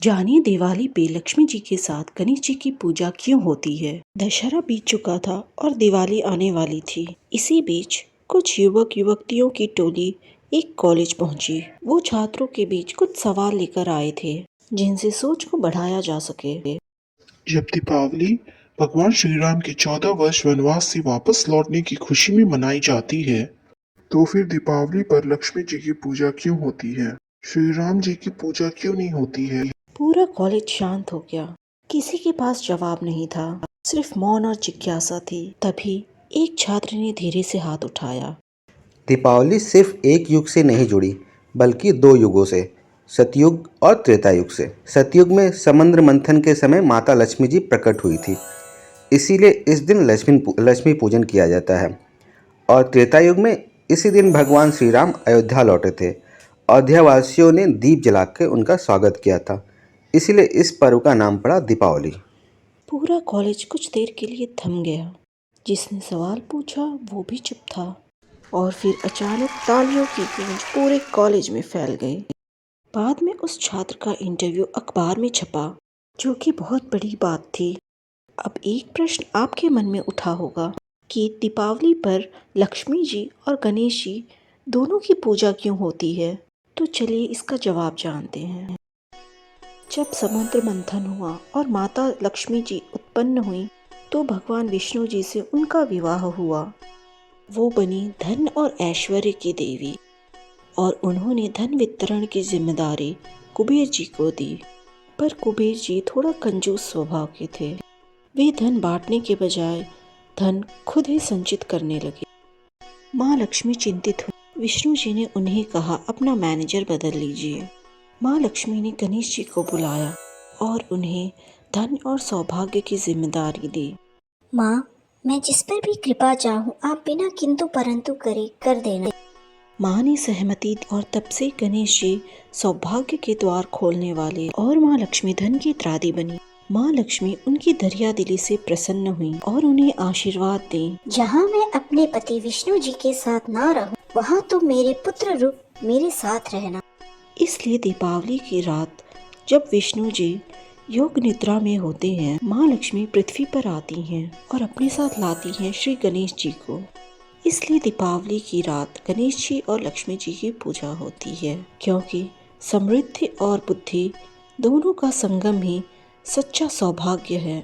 जानिए दिवाली पे लक्ष्मी जी के साथ गणेश जी की पूजा क्यों होती है। दशहरा बीत चुका था और दिवाली आने वाली थी। इसी बीच कुछ युवक युवतियों की टोली एक कॉलेज पहुंची। वो छात्रों के बीच कुछ सवाल लेकर आए थे जिनसे सोच को बढ़ाया जा सके। जब दीपावली भगवान श्री राम के 14 वर्ष वनवास से वापस लौटने की खुशी में मनाई जाती है, तो फिर दीपावली पर लक्ष्मी जी की पूजा क्यों होती है? श्री राम जी की पूजा क्यों नहीं होती है? पूरा कॉलेज शांत हो गया। किसी के पास जवाब नहीं था, सिर्फ मौन और जिज्ञासा थी। तभी एक छात्र ने धीरे से हाथ उठाया। दीपावली सिर्फ एक युग से नहीं जुड़ी, बल्कि दो युगों से, सतयुग और त्रेता युग से। सतयुग में समुद्र मंथन के समय माता लक्ष्मी जी प्रकट हुई थी, इसीलिए इस दिन लक्ष्मी पूजन किया जाता है। और त्रेता युग में इसी दिन भगवान श्री राम अयोध्या लौटे थे। अयोध्या वासियों ने दीप जलाकर उनका स्वागत किया था, इसीलिए इस पर्व का नाम पड़ा दीपावली। पूरा कॉलेज कुछ देर के लिए थम गया। जिसने सवाल पूछा वो भी चुप था। और फिर अचानक तालियों की गूंज पूरे कॉलेज में फैल गई। बाद में उस छात्र का इंटरव्यू अखबार में छपा, जो कि बहुत बड़ी बात थी। अब एक प्रश्न आपके मन में उठा होगा कि दीपावली पर लक्ष्मी जी और गणेश जी दोनों की पूजा क्यों होती है। तो चलिए इसका जवाब जानते हैं। जब समुद्र मंथन हुआ और माता लक्ष्मी जी उत्पन्न हुई, तो भगवान विष्णु जी से उनका विवाह हुआ। वो बनी धन और ऐश्वर्य की देवी और उन्होंने धन वितरण की जिम्मेदारी कुबेर जी को दी। पर कुबेर जी थोड़ा कंजूस स्वभाव के थे। वे धन बांटने के बजाय धन खुद ही संचित करने लगे। माँ लक्ष्मी चिंतित हुई। विष्णु जी ने उन्हें कहा, अपना मैनेजर बदल लीजिए। माँ लक्ष्मी ने गणेश जी को बुलाया और उन्हें धन और सौभाग्य की जिम्मेदारी दी। माँ, मैं जिस पर भी कृपा चाहूँ आप बिना किंतु परंतु करे कर देना। माँ ने सहमति दी और तब से गणेश जी सौभाग्य के द्वार खोलने वाले और माँ लक्ष्मी धन की त्रादी बनी। माँ लक्ष्मी उनकी दरिया दिली से प्रसन्न हुई और उन्हें आशीर्वाद दी। जहाँ मैं अपने पति विष्णु जी के साथ ना रहूं, वहाँ तो मेरे पुत्र रूप मेरे साथ रहना। इसलिए दीपावली की रात जब विष्णु जी योग निद्रा में होते हैं, माँ लक्ष्मी पृथ्वी पर आती हैं और अपने साथ लाती हैं श्री गणेश जी को। इसलिए दीपावली की रात गणेश जी और लक्ष्मी जी की पूजा होती है, क्योंकि समृद्धि और बुद्धि दोनों का संगम ही सच्चा सौभाग्य है।